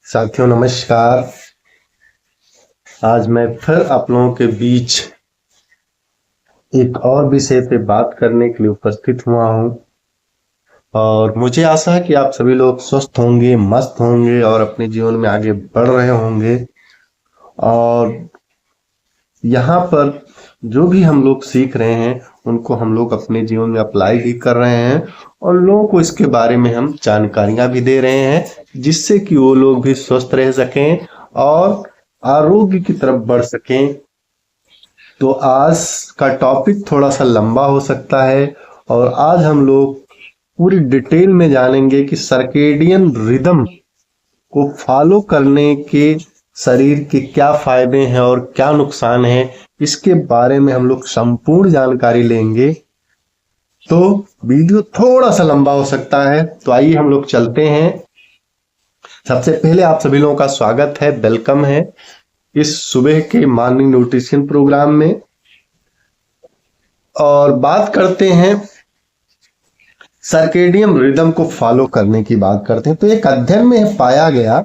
साथियों नमस्कार। आज मैं फिर आप लोगों के बीच एक और विषय पे बात करने के लिए उपस्थित हुआ हूं और मुझे आशा है कि आप सभी लोग स्वस्थ होंगे, मस्त होंगे और अपने जीवन में आगे बढ़ रहे होंगे। और यहाँ पर जो भी हम लोग सीख रहे हैं उनको हम लोग अपने जीवन में अप्लाई भी कर रहे हैं और लोगों को इसके बारे में हम जानकारियां भी दे रहे हैं, जिससे कि वो लोग भी स्वस्थ रह सकें और आरोग्य की तरफ बढ़ सकें। तो आज का टॉपिक थोड़ा सा लंबा हो सकता है और आज हम लोग पूरी डिटेल में जानेंगे कि सर्केडियन रिदम को फॉलो करने के शरीर के क्या फायदे हैं और क्या नुकसान है, इसके बारे में हम लोग संपूर्ण जानकारी लेंगे। तो वीडियो थोड़ा सा लंबा हो सकता है, तो आइए हम लोग चलते हैं। सबसे पहले आप सभी लोगों का स्वागत है, वेलकम है इस सुबह के मॉर्निंग न्यूट्रिशन प्रोग्राम में। और बात करते हैं सर्केडियन रिदम को फॉलो करने की बात करते हैं। तो एक अध्ययन में पाया गया,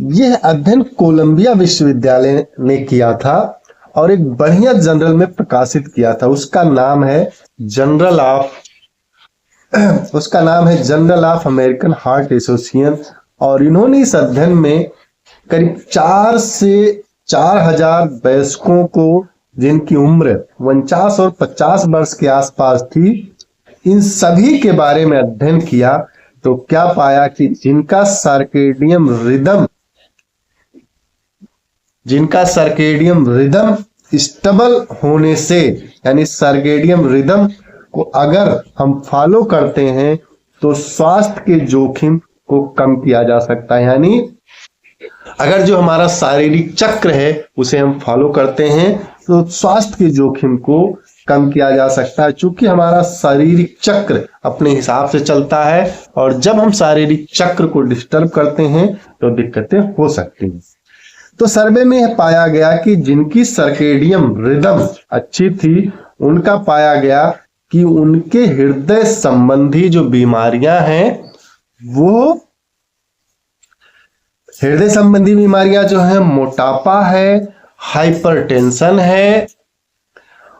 यह अध्ययन कोलंबिया विश्वविद्यालय ने किया था और एक बढ़िया जर्नल में प्रकाशित किया था। उसका नाम है journal of American heart association. और इन्होंने इस अध्ययन में करीब 4 से 4000 वयस्कों को, जिनकी उम्र 49 और 50 वर्ष के आसपास थी, इन सभी के बारे में अध्ययन किया। तो क्या पाया कि जिनका सर्केडियम रिदम स्टेबल होने से, यानी सर्केडियम रिदम को अगर हम फॉलो करते हैं तो स्वास्थ्य के जोखिम को कम किया जा सकता है। यानी अगर जो हमारा शारीरिक चक्र है उसे हम फॉलो करते हैं तो स्वास्थ्य के जोखिम को कम किया जा सकता है। चूंकि हमारा शारीरिक चक्र अपने हिसाब से चलता है और जब हम शारीरिक चक्र को डिस्टर्ब करते हैं तो दिक्कतें हो सकती हैं। तो सर्वे में यह पाया गया कि जिनकी सर्केडियम रिदम अच्छी थी, उनका पाया गया कि उनके हृदय संबंधी जो बीमारियां हैं, वो हृदय संबंधी बीमारियां जो है, मोटापा है, हाइपरटेंशन है,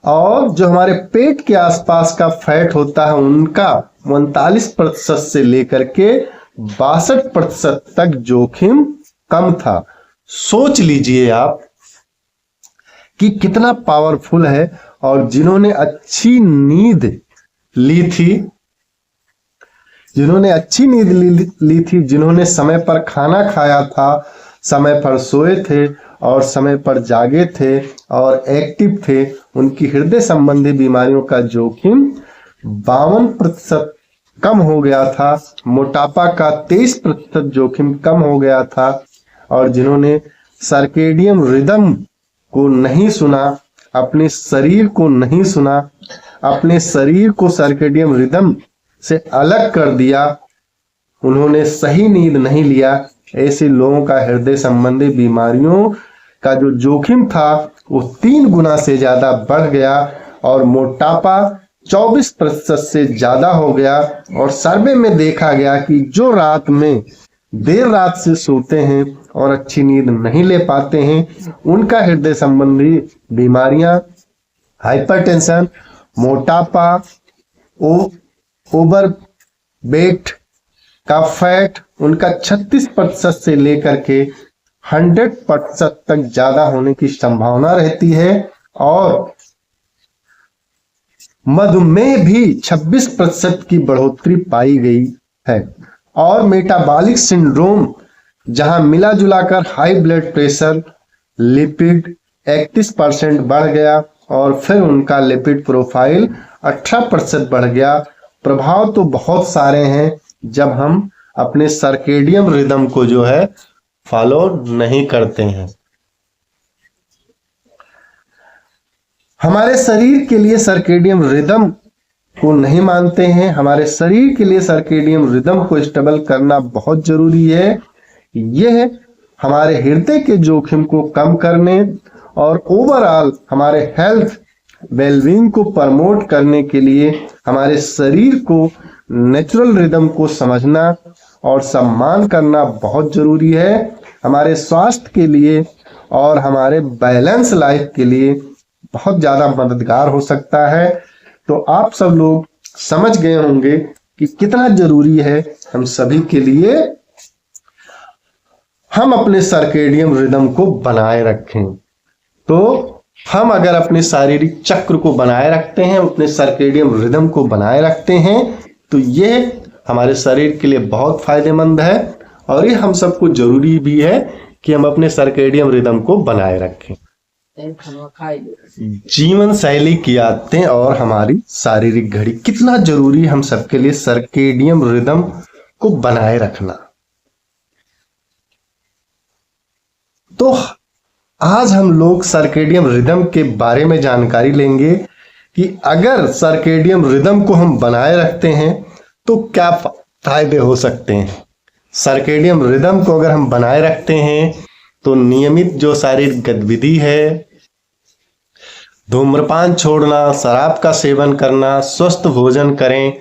और जो हमारे पेट के आसपास का फैट होता है उनका 39% से लेकर के 62% तक जोखिम कम था। सोच लीजिए आप कि कितना पावरफुल है। और जिन्होंने अच्छी नींद ली थी, जिन्होंने समय पर खाना खाया था, समय पर सोए थे और समय पर जागे थे और एक्टिव थे, उनकी हृदय संबंधी बीमारियों का जोखिम 52% कम हो गया था। मोटापा का 23% जोखिम कम हो गया था। और जिन्होंने सर्केडियम रिदम को नहीं सुना, अपने शरीर को नहीं सुना, अपने शरीर को सर्केडियम रिदम से अलग कर दिया, उन्होंने सही नींद नहीं लिया, ऐसे लोगों का हृदय संबंधी बीमारियों का जो जोखिम था वो 3 गुना से ज्यादा बढ़ गया और मोटापा 24% से ज्यादा हो गया। और सर्वे में देखा गया कि जो रात में देर रात से सोते हैं और अच्छी नींद नहीं ले पाते हैं, उनका हृदय संबंधी बीमारियां, हाइपरटेंशन, मोटापा, ओवर वेट का फैट, उनका 36% से लेकर के 100% तक ज्यादा होने की संभावना रहती है। और मधुमेह भी 26% की बढ़ोतरी पाई गई है। और मेटाबॉलिक सिंड्रोम, जहां मिला जुलाकर हाई ब्लड प्रेशर, लिपिड 31% बढ़ गया और फिर उनका लिपिड प्रोफाइल 18% बढ़ गया। प्रभाव तो बहुत सारे हैं जब हम अपने सर्केडियम रिदम को जो है फॉलो नहीं करते हैं। हमारे शरीर के लिए सर्केडियम रिदम को नहीं मानते हैं। हमारे शरीर के लिए सर्केडियम रिदम को स्टेबल करना बहुत जरूरी है। यह हमारे हृदय के जोखिम को कम करने और ओवरऑल हमारे हेल्थ वेलबींग को प्रमोट करने के लिए हमारे शरीर को नेचुरल रिदम को समझना और सम्मान करना बहुत जरूरी है हमारे स्वास्थ्य के लिए और हमारे बैलेंस लाइफ के लिए बहुत ज्यादा मददगार हो सकता है। तो आप सब लोग समझ गए होंगे कि कितना जरूरी है हम सभी के लिए हम अपने सर्केडियन रिदम को बनाए रखें। तो हम अगर अपने शारीरिक चक्र को बनाए रखते हैं, अपने सर्केडियन रिदम को बनाए रखते हैं, तो ये हमारे शरीर के लिए बहुत फायदेमंद है और ये हम सबको जरूरी भी है कि हम अपने सर्केडियन रिदम को बनाए रखें। जीवन शैली की आदतें और हमारी शारीरिक घड़ी, कितना जरूरी हम सबके लिए सर्केडियन रिदम को बनाए रखना। तो आज हम लोग सर्केडियन रिदम के बारे में जानकारी लेंगे कि अगर सर्केडियन रिदम को हम बनाए रखते हैं तो क्या फायदे हो सकते हैं। सर्केडियन रिदम को अगर हम बनाए रखते हैं तो नियमित जो शारीरिक गतिविधि है, धूम्रपान छोड़ना, शराब का सेवन करना, स्वस्थ भोजन करें,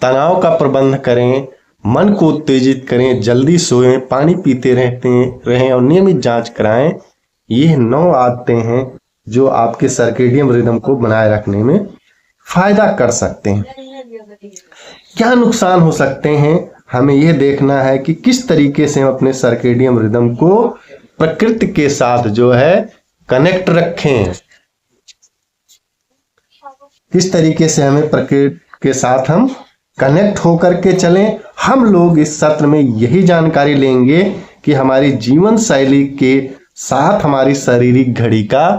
तनाव का प्रबंध करें, मन को उत्तेजित करें, जल्दी सोएं, पानी पीते रहें और नियमित जांच कराएं। ये 9 आदतें हैं जो आपके सर्केडियन रिदम को बनाए रखने में फायदा कर सकते हैं। क्या नुकसान हो सकते हैं, हमें यह देखना है कि किस तरीके से हम अपने सर्केडियन रिदम को प्रकृति के साथ जो है कनेक्ट रखें, किस तरीके से हमें प्रकृति के साथ हम कनेक्ट होकर के चलें। हम लोग इस सत्र में यही जानकारी लेंगे कि हमारी जीवन शैली के साथ हमारी शारीरिक घड़ी का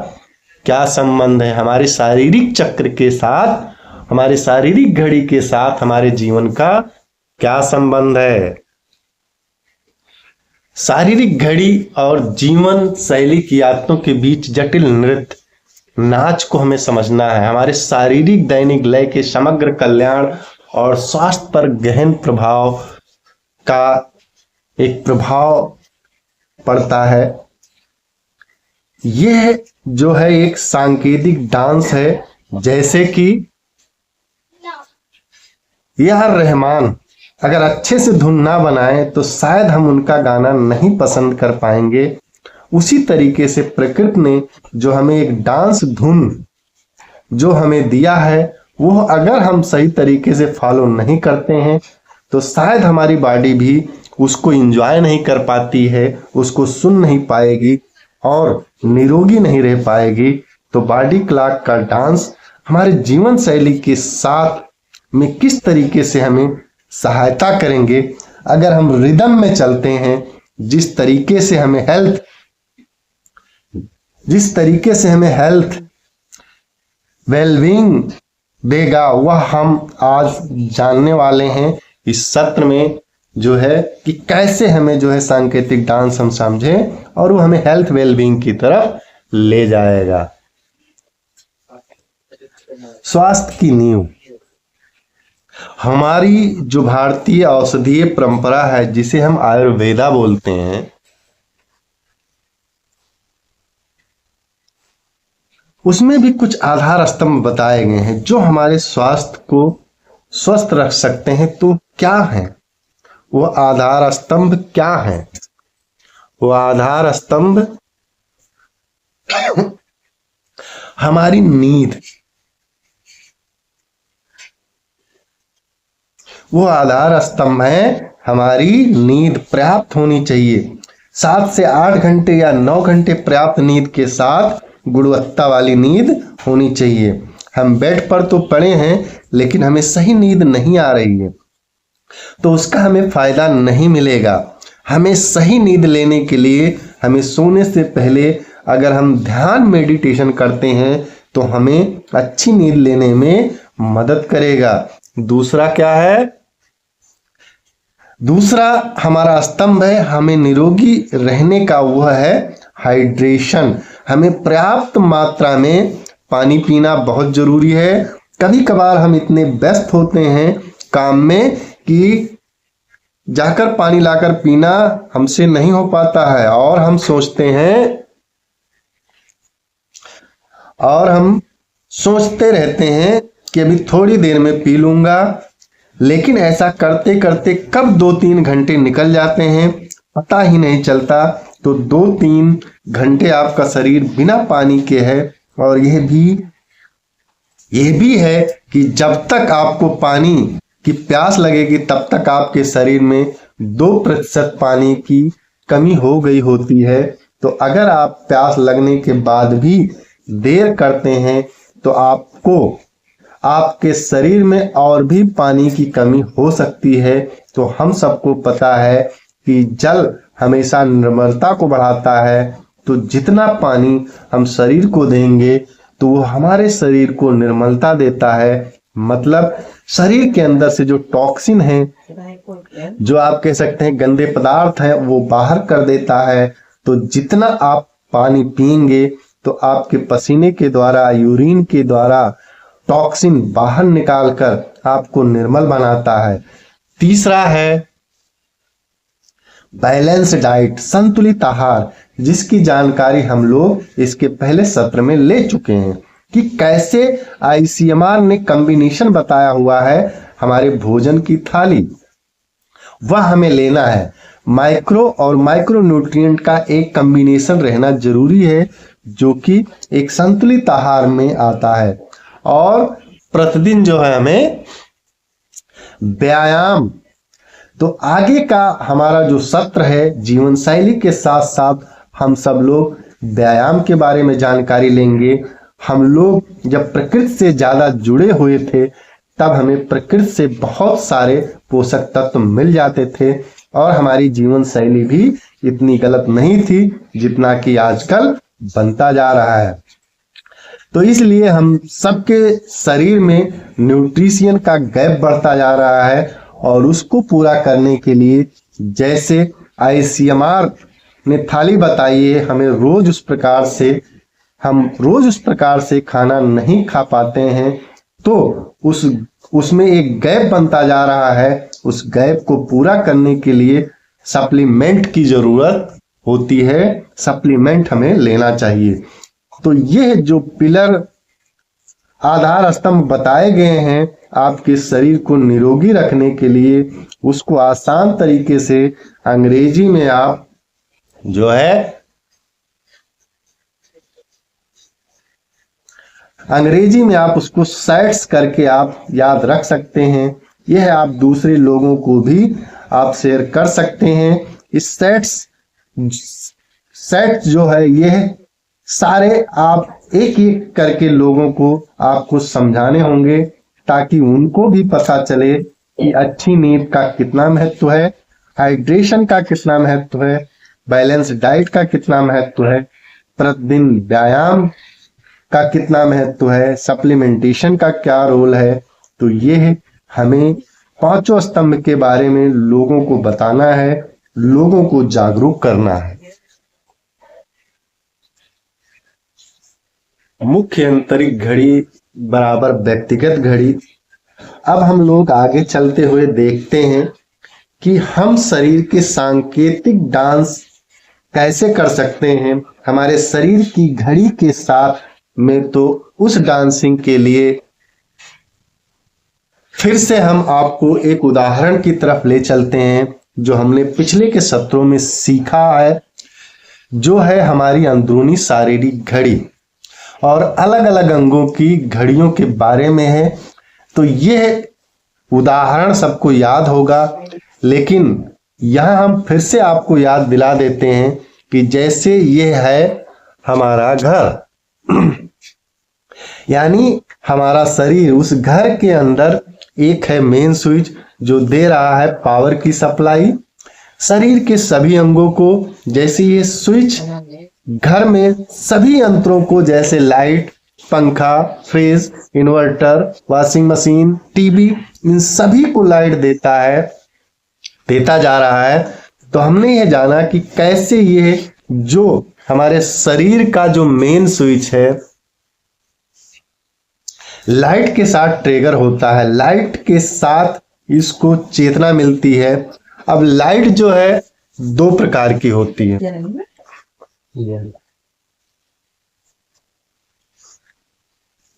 क्या संबंध है, हमारे शारीरिक चक्र के साथ, हमारे शारीरिक घड़ी के साथ हमारे जीवन का क्या संबंध है। शारीरिक घड़ी और जीवन शैली की आदतों के बीच जटिल नृत्य नाच को हमें समझना है। हमारे शारीरिक दैनिक लय के समग्र कल्याण और स्वास्थ्य पर गहन प्रभाव का एक प्रभाव पड़ता है। यह जो है एक सांकेतिक डांस है, जैसे कि यह रहमान अगर अच्छे से धुन ना बनाए तो शायद हम उनका गाना नहीं पसंद कर पाएंगे। उसी तरीके से प्रकृति ने जो हमें एक डांस धुन जो हमें दिया है, वो अगर हम सही तरीके से फॉलो नहीं करते हैं तो शायद हमारी बॉडी भी उसको एंजॉय नहीं कर पाती है, उसको सुन नहीं पाएगी और निरोगी नहीं रह पाएगी। तो बॉडी क्लॉक का डांस हमारे जीवन शैली के साथ में किस तरीके से हमें सहायता करेंगे अगर हम रिदम में चलते हैं, जिस तरीके से हमें हेल्थ वेलबींग देगा, वह हम आज जानने वाले हैं इस सत्र में, जो है कि कैसे हमें जो है सांकेतिक डांस हम समझें और वो हमें हेल्थ वेलबींग की तरफ ले जाएगा। स्वास्थ्य की नींव, हमारी जो भारतीय औषधीय परंपरा है जिसे हम आयुर्वेदा बोलते हैं, उसमें भी कुछ आधार स्तंभ बताए गए हैं जो हमारे स्वास्थ्य को स्वस्थ रख सकते हैं। तो क्या है वो आधार स्तंभ, क्या है वो आधार स्तंभ? हमारी नींद, वो आधार स्तंभ है हमारी नींद पर्याप्त होनी चाहिए। 7 से 8 घंटे या 9 घंटे पर्याप्त नींद के साथ गुणवत्ता वाली नींद होनी चाहिए। हम बेड पर तो पड़े हैं लेकिन हमें सही नींद नहीं आ रही है तो उसका हमें फायदा नहीं मिलेगा। हमें सही नींद लेने के लिए हमें सोने से पहले अगर हम ध्यान मेडिटेशन करते हैं तो हमें अच्छी नींद लेने में मदद करेगा। दूसरा क्या है? दूसरा हमारा स्तंभ है हमें निरोगी रहने का, वह है हाइड्रेशन। हमें पर्याप्त मात्रा में पानी पीना बहुत जरूरी है। कभी कभार हम इतने व्यस्त होते हैं काम में कि जाकर पानी लाकर पीना हमसे नहीं हो पाता है और हम सोचते रहते हैं कि अभी थोड़ी देर में पी लूंगा, लेकिन ऐसा करते करते कब 2-3 घंटे निकल जाते हैं पता ही नहीं चलता। तो 2-3 घंटे आपका शरीर बिना पानी के है। और यह भी है कि जब तक आपको पानी की प्यास लगेगी तब तक आपके शरीर में 2% पानी की कमी हो गई होती है। तो अगर आप प्यास लगने के बाद भी देर करते हैं तो आपके शरीर में और भी पानी की कमी हो सकती है। तो हम सबको पता है कि जल हमेशा निर्मलता को बढ़ाता है। तो जितना पानी हम शरीर को देंगे तो वो हमारे शरीर को निर्मलता देता है। मतलब शरीर के अंदर से जो टॉक्सिन है, जो आप कह सकते हैं गंदे पदार्थ हैं, वो बाहर कर देता है। तो जितना आप पानी पिएंगे तो आपके पसीने के द्वारा, यूरिन के द्वारा टॉक्सिन बाहर निकालकर आपको निर्मल बनाता है। तीसरा है बैलेंस डाइट, संतुलित आहार, जिसकी जानकारी हम लोग इसके पहले सत्र में ले चुके हैं कि कैसे आईसीएमआर ने कॉम्बिनेशन बताया हुआ है हमारे भोजन की थाली, वह हमें लेना है। माइक्रो और माइक्रो न्यूट्रिएंट का एक कॉम्बिनेशन रहना जरूरी है जो कि एक संतुलित आहार में आता है। और प्रतिदिन जो है हमें व्यायाम, तो आगे का हमारा जो सत्र है जीवन शैली के साथ साथ हम सब लोग व्यायाम के बारे में जानकारी लेंगे। हम लोग जब प्रकृति से ज्यादा जुड़े हुए थे तब हमें प्रकृति से बहुत सारे पोषक तत्व मिल जाते थे और हमारी जीवन शैली भी इतनी गलत नहीं थी जितना कि आजकल बनता जा रहा है। तो इसलिए हम सबके शरीर में न्यूट्रिशन का गैप बढ़ता जा रहा है और उसको पूरा करने के लिए जैसे आईसीएमआर ने थाली बताई है, हम रोज उस प्रकार से खाना नहीं खा पाते हैं। तो उसमें एक गैप बनता जा रहा है। उस गैप को पूरा करने के लिए सप्लीमेंट की जरूरत होती है। सप्लीमेंट हमें लेना चाहिए। तो यह जो पिलर, आधार स्तंभ बताए गए हैं आपके शरीर को निरोगी रखने के लिए, उसको आसान तरीके से अंग्रेजी में आप जो है अंग्रेजी में आप उसको सेट्स करके आप याद रख सकते हैं। यह आप दूसरे लोगों को भी आप शेयर कर सकते हैं। इस सेट जो है यह सारे आप एक एक करके लोगों को आपको समझाने होंगे ताकि उनको भी पता चले कि अच्छी नींद का कितना महत्व है, हाइड्रेशन का कितना महत्व है, बैलेंस डाइट का कितना महत्व है, प्रतिदिन व्यायाम का कितना महत्व है, सप्लीमेंटेशन का क्या रोल है। तो ये हमें पांचों स्तंभ के बारे में लोगों को बताना है, लोगों को जागरूक करना है। मुख्य आंतरिक घड़ी बराबर व्यक्तिगत घड़ी। अब हम लोग आगे चलते हुए देखते हैं कि हम शरीर के सांकेतिक डांस कैसे कर सकते हैं हमारे शरीर की घड़ी के साथ में। तो उस डांसिंग के लिए फिर से हम आपको एक उदाहरण की तरफ ले चलते हैं जो हमने पिछले के सत्रों में सीखा है, जो है हमारी अंदरूनी शारीरिक घड़ी और अलग अलग अंगों की घड़ियों के बारे में है। तो यह उदाहरण सबको याद होगा, लेकिन यहां हम फिर से आपको याद दिला देते हैं कि जैसे यह है हमारा घर यानी हमारा शरीर, उस घर के अंदर एक है मेन स्विच जो दे रहा है पावर की सप्लाई शरीर के सभी अंगों को। जैसे ये स्विच घर में सभी यंत्रों को, जैसे लाइट, पंखा, fridge, inverter, washing machine, TV, इन सभी को लाइट देता जा रहा है। तो हमने ये जाना कि कैसे ये जो हमारे शरीर का जो मेन स्विच है लाइट के साथ ट्रिगर होता है, लाइट के साथ इसको चेतना मिलती है। अब लाइट जो है दो प्रकार की होती है।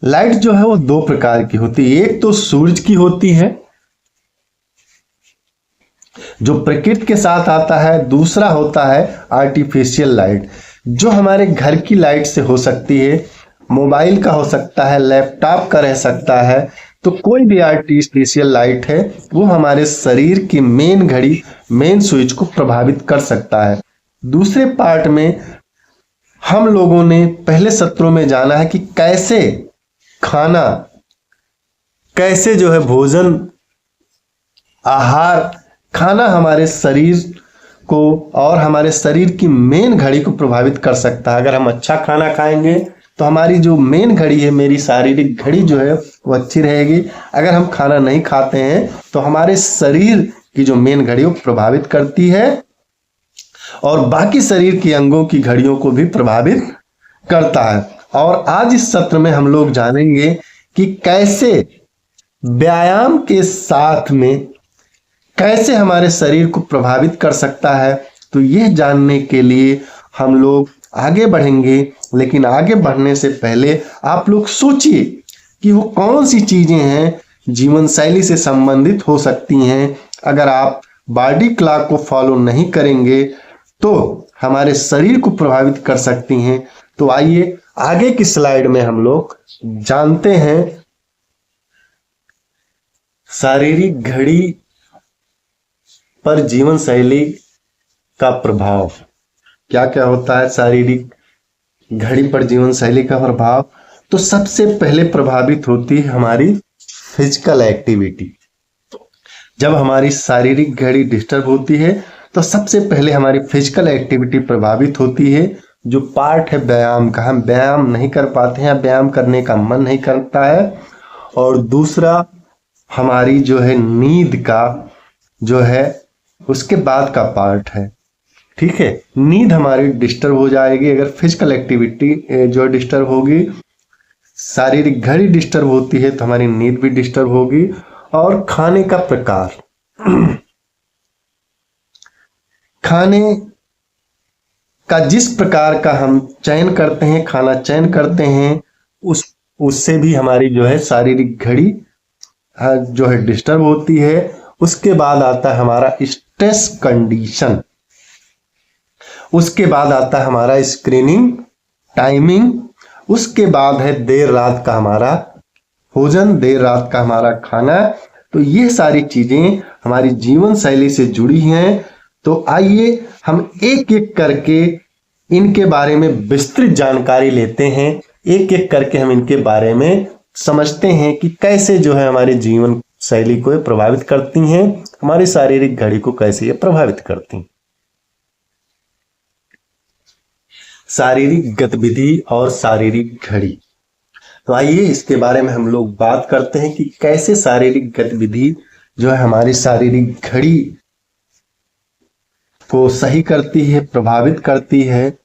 लाइट जो है वो दो प्रकार की होती है। एक तो सूरज की होती है जो प्रकृति के साथ आता है। दूसरा होता है आर्टिफिशियल लाइट, जो हमारे घर की लाइट से हो सकती है, मोबाइल का हो सकता है, लैपटॉप का रह सकता है। तो कोई भी आर्टिफिशियल लाइट है वो हमारे शरीर की मेन घड़ी, मेन स्विच को प्रभावित कर सकता है। दूसरे पार्ट में हम लोगों ने पहले सत्रों में जाना है कि कैसे खाना, कैसे जो है भोजन, आहार, खाना हमारे शरीर को और हमारे शरीर की मेन घड़ी को प्रभावित कर सकता है। अगर हम अच्छा खाना खाएंगे तो हमारी जो मेन घड़ी है, मेरी शारीरिक घड़ी जो है वो अच्छी रहेगी। अगर हम खाना नहीं खाते हैं तो हमारे शरीर की जो मेन घड़ी वो प्रभावित करती है और बाकी शरीर के अंगों की घड़ियों को भी प्रभावित करता है। और आज इस सत्र में हम लोग जानेंगे कि कैसे व्यायाम के साथ में कैसे हमारे शरीर को प्रभावित कर सकता है। तो यह जानने के लिए हम लोग आगे बढ़ेंगे, लेकिन आगे बढ़ने से पहले आप लोग सोचिए कि वो कौन सी चीजें हैं जीवन शैली से संबंधित हो सकती हैं। अगर आप बॉडी क्लॉक को फॉलो नहीं करेंगे तो हमारे शरीर को प्रभावित कर सकती हैं। तो आइए आगे की स्लाइड में हम लोग जानते हैं शारीरिक घड़ी पर जीवन शैली का प्रभाव। क्या क्या होता है शारीरिक घड़ी पर जीवन शैली का प्रभाव? तो सबसे पहले प्रभावित होती है हमारी फिजिकल एक्टिविटी। जब हमारी शारीरिक घड़ी डिस्टर्ब होती है तो सबसे पहले हमारी फिजिकल एक्टिविटी प्रभावित होती है। जो पार्ट है व्यायाम का, हम व्यायाम नहीं कर पाते हैं, व्यायाम करने का मन नहीं करता है। और दूसरा हमारी जो है नींद का जो है उसके बाद का पार्ट है। ठीक है, नींद हमारी डिस्टर्ब हो जाएगी अगर फिजिकल एक्टिविटी जो डिस्टर्ब होगी। शारीरिक घड़ी डिस्टर्ब होती है तो हमारी नींद भी डिस्टर्ब होगी। और खाने का प्रकार, खाने का जिस प्रकार का हम चयन करते हैं, खाना चयन करते हैं, उससे भी हमारी जो है शारीरिक घड़ी जो है डिस्टर्ब होती है। उसके बाद आता है हमारा स्ट्रेस कंडीशन, उसके बाद आता है हमारा स्क्रीनिंग टाइमिंग, उसके बाद है देर रात का हमारा भोजन, देर रात का हमारा खाना। तो ये सारी चीजें हमारी जीवन शैली से जुड़ी हैं। तो आइए हम एक एक करके इनके बारे में विस्तृत जानकारी लेते हैं, एक एक करके हम इनके बारे में समझते हैं कि कैसे जो है हमारे जीवन शैली को प्रभावित करती हैं, हमारी शारीरिक घड़ी को कैसे ये प्रभावित करती हैं। शारीरिक गतिविधि और शारीरिक घड़ी। तो आइए इसके बारे में हम लोग बात करते हैं कि कैसे शारीरिक गतिविधि जो है हमारी शारीरिक घड़ी को सही करती है, प्रभावित करती है।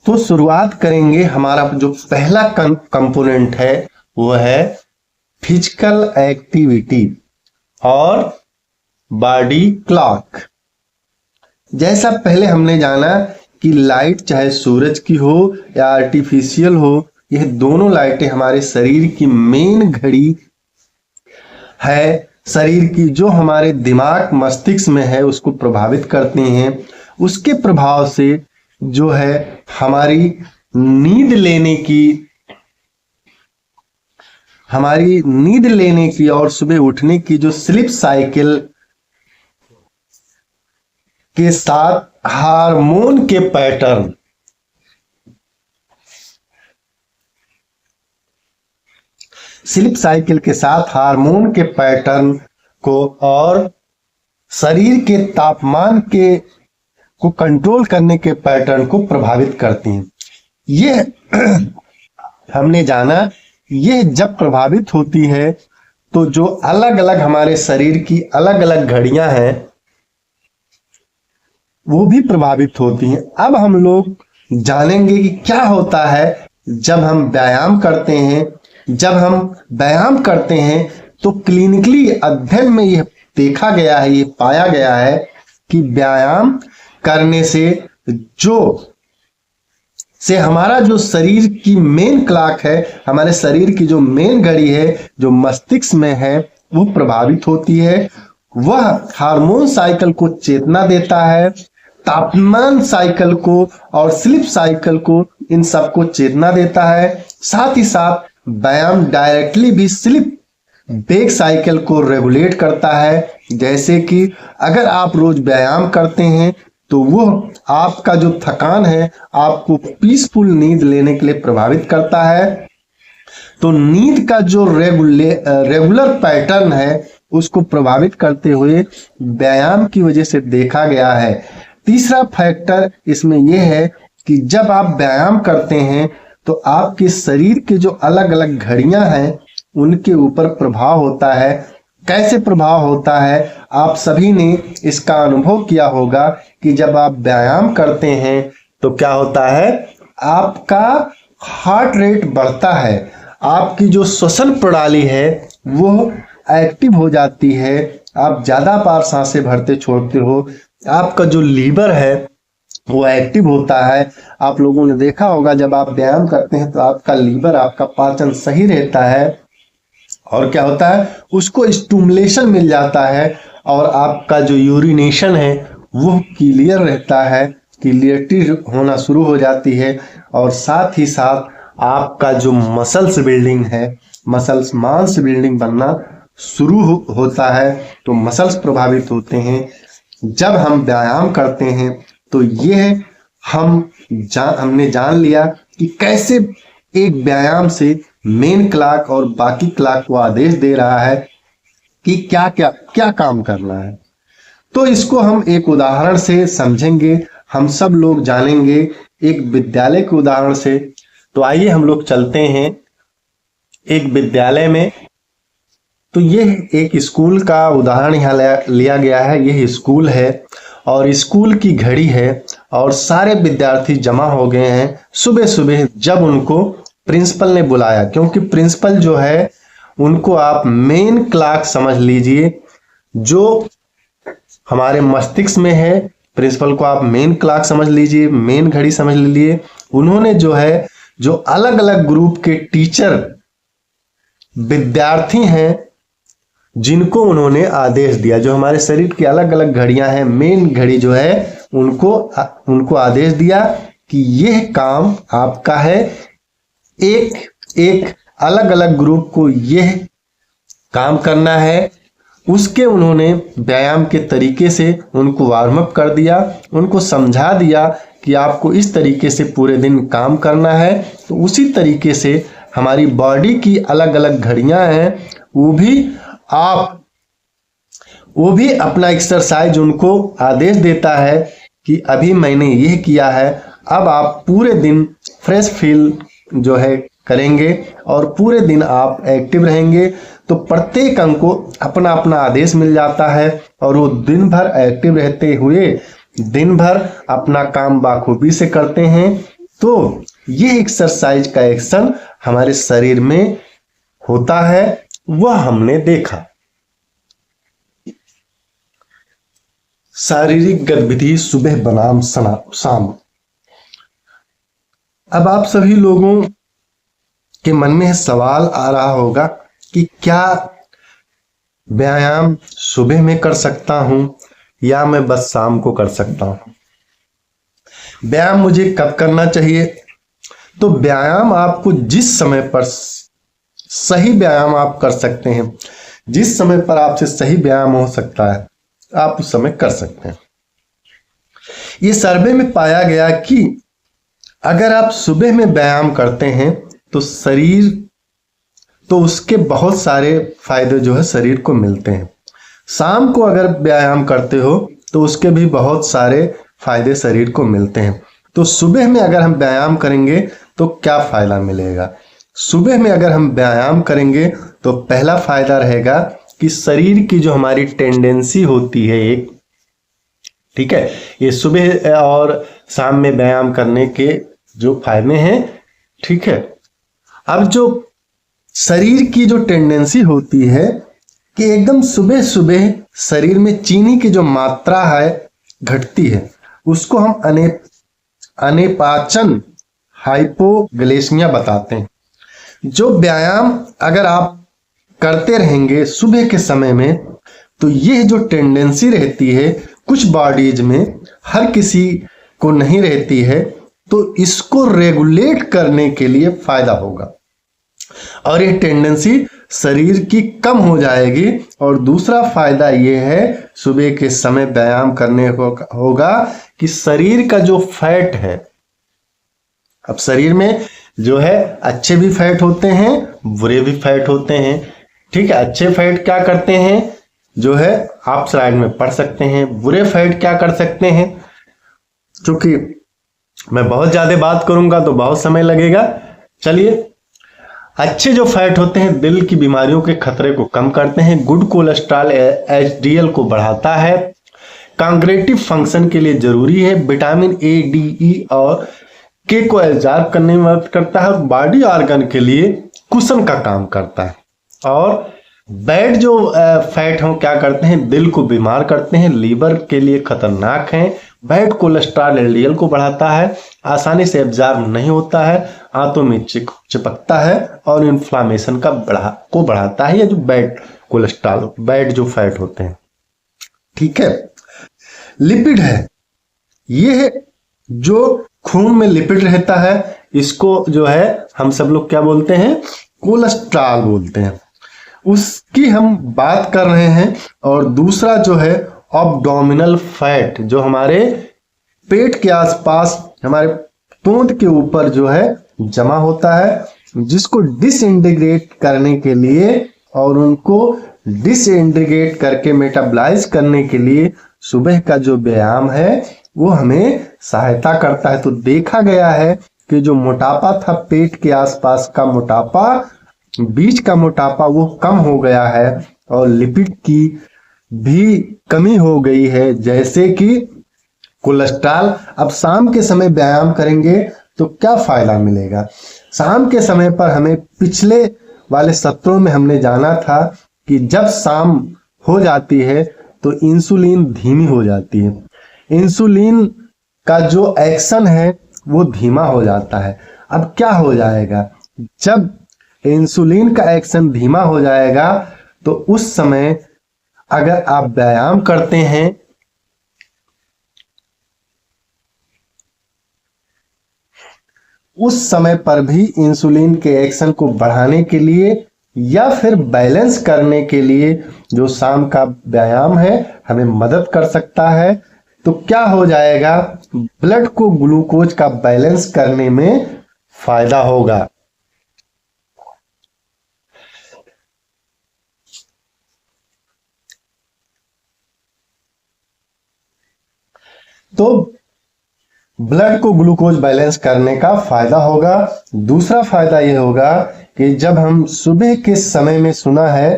तो शुरुआत करेंगे, हमारा जो पहला कंपोनेंट है वो है फिजिकल एक्टिविटी और बॉडी क्लॉक। जैसा पहले हमने जाना कि लाइट चाहे सूरज की हो या आर्टिफिशियल हो, यह दोनों लाइटें हमारे शरीर की मेन घड़ी है। शरीर की जो हमारे दिमाग मस्तिष्क में है उसको प्रभावित करती हैं। उसके प्रभाव से जो है हमारी नींद लेने की और सुबह उठने की जो स्लीप साइकिल के साथ हार्मोन के पैटर्न, स्लीप साइकिल के साथ हार्मोन के पैटर्न को और शरीर के तापमान को कंट्रोल करने के पैटर्न को प्रभावित करती हैं। ये हमने जाना, ये जब प्रभावित होती है तो जो अलग अलग हमारे शरीर की अलग अलग घड़ियां हैं वो भी प्रभावित होती हैं। अब हम लोग जानेंगे कि क्या होता है जब हम व्यायाम करते हैं। जब हम व्यायाम करते हैं तो क्लिनिकली अध्ययन में यह देखा गया है, ये पाया गया है कि व्यायाम करने से हमारा जो शरीर की मेन क्लॉक है, हमारे शरीर की जो मेन घड़ी है जो मस्तिष्क में है वो प्रभावित होती है। वह हार्मोन साइकिल को चेतना देता है, तापमान साइकिल को और स्लीप साइकिल को, इन सबको चेतना देता है। साथ ही साथ व्यायाम डायरेक्टली भी स्लीप वेग साइकिल को रेगुलेट करता है। जैसे कि अगर आप रोज व्यायाम करते हैं तो वो आपका जो थकान है आपको पीसफुल नींद लेने के लिए प्रभावित करता है। तो नींद का जो रेगुलर पैटर्न है उसको प्रभावित करते हुए व्यायाम की वजह से देखा गया है। तीसरा फैक्टर इसमें यह है कि जब आप व्यायाम करते हैं तो आपके शरीर के जो अलग अलग घड़ियां हैं उनके ऊपर प्रभाव होता है। कैसे प्रभाव होता है? आप सभी ने इसका अनुभव किया होगा कि जब आप व्यायाम करते हैं तो क्या होता है, आपका हार्ट रेट बढ़ता है, आपकी जो श्वसन प्रणाली है वो एक्टिव हो जाती है, आप ज्यादा बार सांसें भरते छोड़ते हो, आपका जो लीवर है वो एक्टिव होता है। आप लोगों ने देखा होगा जब आप व्यायाम करते हैं तो आपका लीवर, आपका पाचन सही रहता है और क्या होता है, उसको स्टिमुलेशन मिल जाता है और आपका जो यूरिनेशन है वो क्लियर रहता है, क्लियरिटी होना शुरू हो जाती है। और साथ ही साथ आपका जो मसल्स बिल्डिंग है, मसल्स मांस बिल्डिंग बनना शुरू होता है, तो मसल्स प्रभावित होते हैं। जब हम व्यायाम करते हैं तो यह हमने जान लिया कि कैसे एक व्यायाम से मेन क्लॉक और बाकी क्लॉक को आदेश दे रहा है कि क्या क्या क्या काम करना है। तो इसको हम एक उदाहरण से समझेंगे, हम सब लोग जानेंगे एक विद्यालय के उदाहरण से। तो आइए हम लोग चलते हैं एक विद्यालय में। तो यह एक स्कूल का उदाहरण यहाँ लिया गया है। यह स्कूल है और स्कूल की घड़ी है और सारे विद्यार्थी जमा हो गए हैं सुबह सुबह, जब उनको प्रिंसिपल ने बुलाया। क्योंकि प्रिंसिपल जो है उनको आप मेन क्लॉक समझ लीजिए, जो हमारे मस्तिष्क में है, प्रिंसिपल को आप मेन क्लॉक समझ लीजिए, मेन घड़ी समझ लीजिए। उन्होंने जो है, जो अलग अलग ग्रुप के टीचर विद्यार्थी हैं जिनको उन्होंने आदेश दिया, जो हमारे शरीर की अलग अलग घड़ियां हैं, मेन घड़ी जो है उनको आदेश दिया कि यह काम आपका है। एक एक अलग अलग ग्रुप को यह काम करना है। उसके उन्होंने व्यायाम के तरीके से उनको वार्म अप कर दिया, उनको समझा दिया कि आपको इस तरीके से पूरे दिन काम करना है। तो उसी तरीके से हमारी बॉडी की अलग अलग घड़ियां हैं, वो भी अपना एक्सरसाइज उनको आदेश देता है कि अभी मैंने यह किया है, अब आप पूरे दिन फ्रेश फील जो है करेंगे और पूरे दिन आप एक्टिव रहेंगे। तो प्रत्येक अंग को अपना अपना आदेश मिल जाता है और वो दिन भर एक्टिव रहते हुए दिन भर अपना काम बाखूबी से करते हैं। तो ये एक्सरसाइज का एक्शन हमारे शरीर में होता है, वह हमने देखा। शारीरिक गतिविधि सुबह बनाम शाम। अब आप सभी लोगों के मन में सवाल आ रहा होगा कि क्या व्यायाम सुबह में कर सकता हूं या मैं बस शाम को कर सकता हूं? व्यायाम मुझे कब करना चाहिए? तो व्यायाम आपको जिस समय पर सही व्यायाम आप कर सकते हैं, जिस समय पर आपसे सही व्यायाम हो सकता है, आप उस समय कर सकते हैं। ये सर्वे में पाया गया कि अगर आप सुबह में व्यायाम करते हैं तो उसके बहुत सारे फायदे जो है शरीर को मिलते हैं। शाम को अगर व्यायाम करते हो तो उसके भी बहुत सारे फायदे शरीर को मिलते हैं। तो सुबह में अगर हम व्यायाम करेंगे तो क्या फायदा मिलेगा? सुबह में अगर हम व्यायाम करेंगे तो पहला फायदा रहेगा कि शरीर की जो हमारी टेंडेंसी होती है एक, ठीक है, ये सुबह और शाम में व्यायाम करने के जो फायदे हैं, ठीक है। अब जो शरीर की जो टेंडेंसी होती है कि एकदम सुबह सुबह शरीर में चीनी की जो मात्रा है घटती है, उसको हम अनेपाचन हाइपोग्लाइसीमिया बताते हैं। जो व्यायाम अगर आप करते रहेंगे सुबह के समय में तो ये जो टेंडेंसी रहती है कुछ बॉडीज में, हर किसी को नहीं रहती है, तो इसको रेगुलेट करने के लिए फायदा होगा और ये टेंडेंसी शरीर की कम हो जाएगी। और दूसरा फायदा ये है सुबह के समय व्यायाम करने को होगा कि शरीर का जो फैट है, अब शरीर में जो है अच्छे भी फैट होते हैं, बुरे भी फैट होते हैं, ठीक है। अच्छे फैट क्या करते हैं, जो है आप स्लाइड में पढ़ सकते हैं। बुरे फैट क्या कर सकते हैं, क्योंकि मैं बहुत ज्यादा बात करूंगा तो बहुत समय लगेगा। चलिए, अच्छे जो फैट होते हैं दिल की बीमारियों के खतरे को कम करते हैं, गुड कोलेस्ट्रॉल एचडीएल को बढ़ाता है, कॉन्ग्रेटिव फंक्शन के लिए जरूरी है, विटामिन ए डी ई और के को एब्जॉर्ब करने में मदद करता है, बॉडी ऑर्गन के लिए कुशन का काम करता है। और बैड जो फैट हो क्या करते हैं, दिल को बीमार करते हैं, लीवर के लिए खतरनाक हैं। बैड कोलेस्ट्रॉल एलडीएल को बढ़ाता है, आसानी से एब्जॉर्ब नहीं होता है, आंतों में चिपकता है और इन्फ्लामेशन को बढ़ाता है। ये जो बैड कोलेस्ट्रॉल, बैड जो फैट होते हैं, ठीक है। लिपिड है, ये जो खून में लिपिड रहता है, इसको जो है हम सब लोग क्या बोलते हैं, कोलेस्ट्रॉल बोलते हैं, उसकी हम बात कर रहे हैं। और दूसरा जो है एब्डोमिनल फैट, जो हमारे पेट के आसपास, हमारे पोंत के ऊपर जो है जमा होता है, जिसको डिसइंटीग्रेट करने के लिए और उनको डिसइंटीग्रेट करके मेटाबॉलाइज करने के लिए सुबह का जो व्यायाम है वो हमें सहायता करता है। तो देखा गया है कि जो मोटापा था, पेट के आसपास का मोटापा, बीच का मोटापा, वो कम हो गया है और लिपिड की भी कमी हो गई है, जैसे कि कोलेस्ट्रॉल। अब शाम के समय व्यायाम करेंगे तो क्या फायदा मिलेगा, शाम के समय पर हमें पिछले वाले सत्रों में हमने जाना था कि जब शाम हो जाती है तो इंसुलिन धीमी हो जाती है, इंसुलिन का जो एक्शन है वो धीमा हो जाता है। अब क्या हो जाएगा, जब इंसुलिन का एक्शन धीमा हो जाएगा तो उस समय अगर आप व्यायाम करते हैं, उस समय पर भी इंसुलिन के एक्शन को बढ़ाने के लिए या फिर बैलेंस करने के लिए जो शाम का व्यायाम है हमें मदद कर सकता है। तो क्या हो जाएगा, ब्लड को ग्लूकोज का बैलेंस करने में फायदा होगा। तो ब्लड को ग्लूकोज बैलेंस करने का फायदा होगा। दूसरा फायदा यह होगा कि जब हम सुबह के समय में, सुना है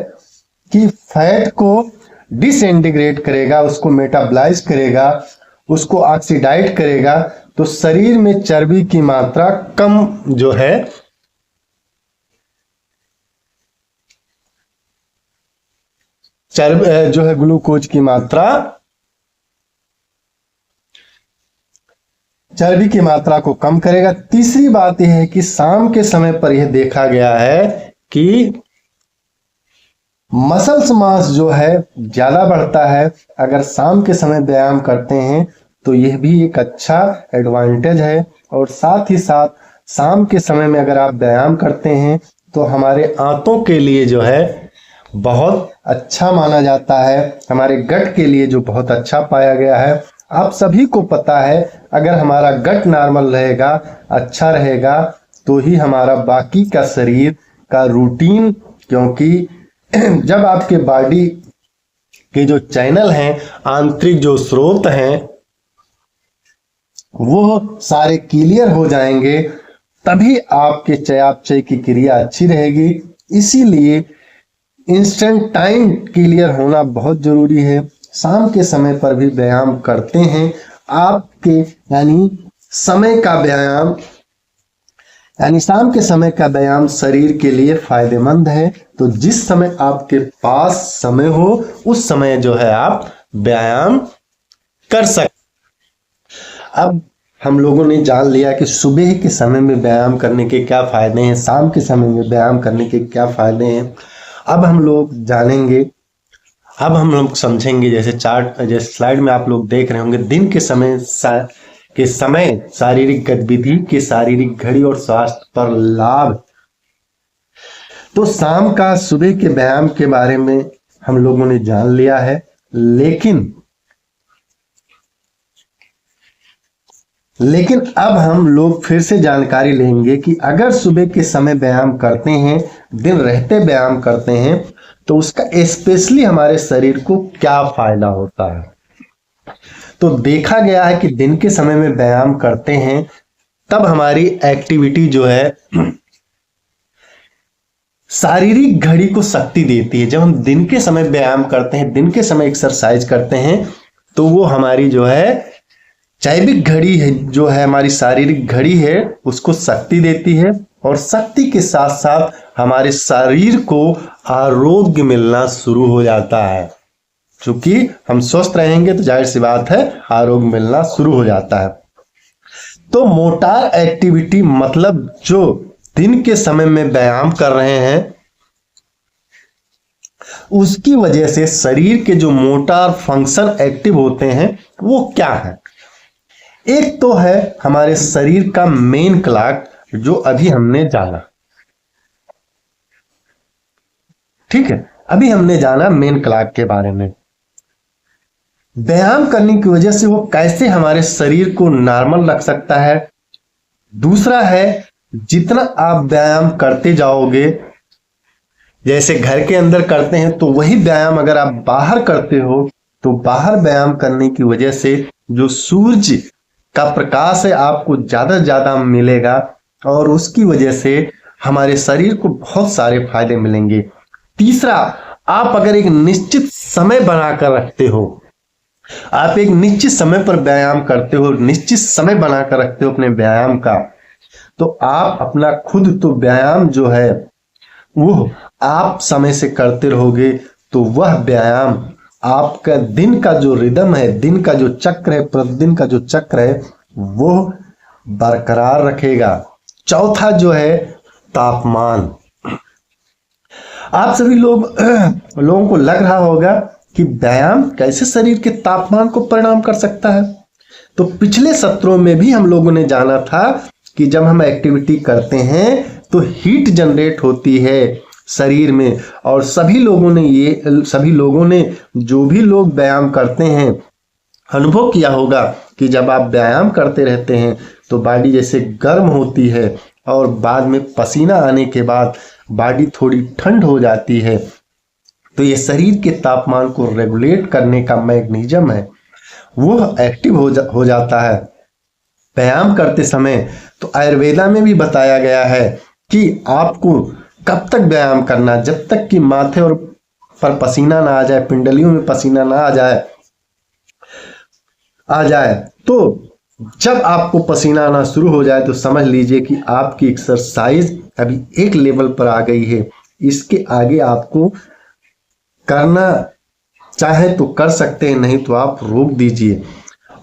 कि फैट को डिसइंटीग्रेट करेगा, उसको मेटाबॉलाइज करेगा, उसको ऑक्सीडाइज करेगा, तो शरीर में चर्बी की मात्रा कम जो है ग्लूकोज की मात्रा, चर्बी की मात्रा को कम करेगा। तीसरी बात यह है कि शाम के समय पर यह देखा गया है कि मसल्स मास जो है ज्यादा बढ़ता है। अगर शाम के समय व्यायाम करते हैं तो यह भी एक अच्छा एडवांटेज है। और साथ ही साथ शाम के समय में अगर आप व्यायाम करते हैं तो हमारे आंतों के लिए जो है बहुत अच्छा माना जाता है, हमारे गट के लिए जो बहुत अच्छा पाया गया है। आप सभी को पता है अगर हमारा गट नॉर्मल रहेगा, अच्छा रहेगा, तो ही हमारा बाकी का शरीर का रूटीन, क्योंकि जब आपके बॉडी के जो चैनल हैं, आंतरिक जो स्रोत हैं, वो सारे क्लियर हो जाएंगे, तभी आपके चयापचय की क्रिया अच्छी रहेगी। इसीलिए इंस्टेंट टाइम क्लियर होना बहुत जरूरी है। शाम के समय पर भी व्यायाम करते हैं आपके, यानी समय का व्यायाम, यानी शाम के समय का व्यायाम शरीर के लिए फायदेमंद है। तो जिस समय आपके पास समय हो उस समय जो है आप व्यायाम कर सकते। अब हम लोगों ने जान लिया कि सुबह के समय में व्यायाम करने के क्या फायदे हैं, शाम के समय में व्यायाम करने के क्या फायदे हैं। अब हम लोग जानेंगे अब हम लोग समझेंगे, जैसे चार्ट, जैसे स्लाइड में आप लोग देख रहे होंगे, दिन के समय शारीरिक गतिविधि के शारीरिक घड़ी और स्वास्थ्य पर लाभ। तो शाम का सुबह के व्यायाम के बारे में हम लोगों ने जान लिया है, लेकिन अब हम लोग फिर से जानकारी लेंगे कि अगर सुबह के समय व्यायाम करते हैं, दिन रहते व्यायाम करते हैं, तो उसका स्पेशली हमारे शरीर को क्या फायदा होता है। तो देखा गया है कि दिन के समय में व्यायाम करते हैं तब हमारी एक्टिविटी जो है शारीरिक घड़ी को शक्ति देती है। जब हम दिन के समय व्यायाम करते हैं, दिन के समय एक्सरसाइज करते हैं, तो वो हमारी जो है जैविक घड़ी है, जो है हमारी शारीरिक घड़ी है, उसको शक्ति देती है। और शक्ति के साथ साथ हमारे शरीर को आरोग्य मिलना शुरू हो जाता है। क्योंकि हम स्वस्थ रहेंगे तो जाहिर सी बात है आरोग्य मिलना शुरू हो जाता है। तो मोटार एक्टिविटी मतलब जो दिन के समय में व्यायाम कर रहे हैं, उसकी वजह से शरीर के जो मोटार फंक्शन एक्टिव होते हैं वो क्या है। एक तो है हमारे शरीर का मेन क्लॉक, जो अभी हमने जाना, ठीक है, अभी हमने जाना मेन क्लॉक के बारे में। व्यायाम करने की वजह से वो कैसे हमारे शरीर को नॉर्मल रख सकता है। दूसरा है, जितना आप व्यायाम करते जाओगे, जैसे घर के अंदर करते हैं तो वही व्यायाम अगर आप बाहर करते हो, तो बाहर व्यायाम करने की वजह से जो सूरज का प्रकाश है आपको ज्यादा से ज्यादा मिलेगा, और उसकी वजह से हमारे शरीर को बहुत सारे फायदे मिलेंगे। तीसरा, आप अगर एक निश्चित समय बनाकर रखते हो, आप एक निश्चित समय पर व्यायाम करते हो, निश्चित समय बनाकर रखते हो अपने व्यायाम का, तो आप अपना खुद तो व्यायाम जो है वो आप समय से करते रहोगे, तो वह व्यायाम आपका दिन का जो रिदम है, दिन का जो चक्र है, प्रतिदिन का जो चक्र है, वो बरकरार रखेगा। चौथा जो है तापमान। आप सभी लोगों को लग रहा होगा कि व्यायाम कैसे शरीर के तापमान को परिणाम कर सकता है। तो पिछले सत्रों में भी हम लोगों ने जाना था कि जब हम एक्टिविटी करते हैं तो हीट जनरेट होती है शरीर में, और सभी लोगों ने जो भी लोग व्यायाम करते हैं अनुभव किया होगा कि जब आप व्यायाम करते रहते हैं तो बॉडी जैसे गर्म होती है, और बाद में पसीना आने के बाद बॉडी थोड़ी ठंड हो जाती है। तो ये शरीर के तापमान को रेगुलेट करने का मैकेनिज्म है, वो एक्टिव हो जाता है व्यायाम करते समय। तो आयुर्वेदा में भी बताया गया है कि आपको कब तक व्यायाम करना, जब तक कि माथे और पर पसीना ना आ जाए, पिंडलियों में पसीना ना आ जाए। तो जब आपको पसीना आना शुरू हो जाए तो समझ लीजिए कि आपकी एक्सरसाइज अभी एक लेवल पर आ गई है। इसके आगे आपको करना चाहे तो कर सकते हैं, नहीं तो आप रोक दीजिए।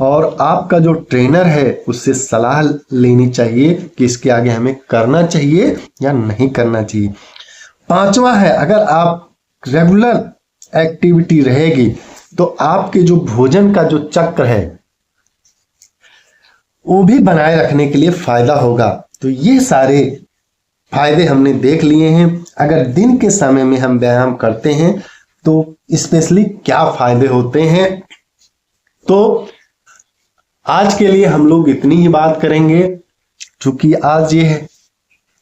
और आपका जो ट्रेनर है उससे सलाह लेनी चाहिए कि इसके आगे हमें करना चाहिए या नहीं करना चाहिए। पांचवा है, अगर आप रेगुलर एक्टिविटी रहेगी तो आपके जो भोजन का जो चक्र है वो भी बनाए रखने के लिए फायदा होगा। तो ये सारे फायदे हमने देख लिए हैं। अगर दिन के समय में हम व्यायाम करते हैं तो स्पेशली क्या फायदे होते हैं। तो आज के लिए हम लोग इतनी ही बात करेंगे, क्योंकि आज ये है,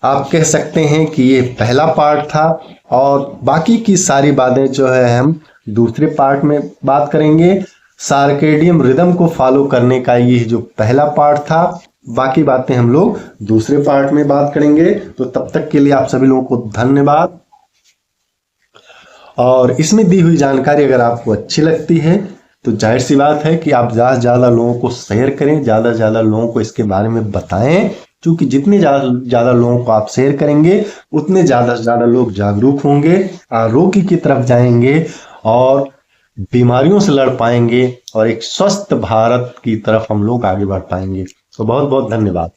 आप कह सकते हैं कि ये पहला पार्ट था, और बाकी की सारी बातें जो है हम दूसरे पार्ट में बात करेंगे। सर्केडियन रिदम को फॉलो करने का ये जो पहला पार्ट था, बाकी बातें हम लोग दूसरे पार्ट में बात करेंगे। तो तब तक के लिए आप सभी लोगों को धन्यवाद। और इसमें दी हुई जानकारी अगर आपको अच्छी लगती है तो जाहिर सी बात है कि आप ज़्यादा से ज़्यादा लोगों को शेयर करें, ज़्यादा से ज़्यादा लोगों को इसके बारे में बताएं, क्योंकि जितने ज़्यादा लोगों को आप शेयर करेंगे उतने ज़्यादा से ज़्यादा लोग जागरूक होंगे, आरोग्य की तरफ जाएंगे और बीमारियों से लड़ पाएंगे, और एक स्वस्थ भारत की तरफ हम लोग आगे बढ़ पाएंगे। तो बहुत बहुत धन्यवाद।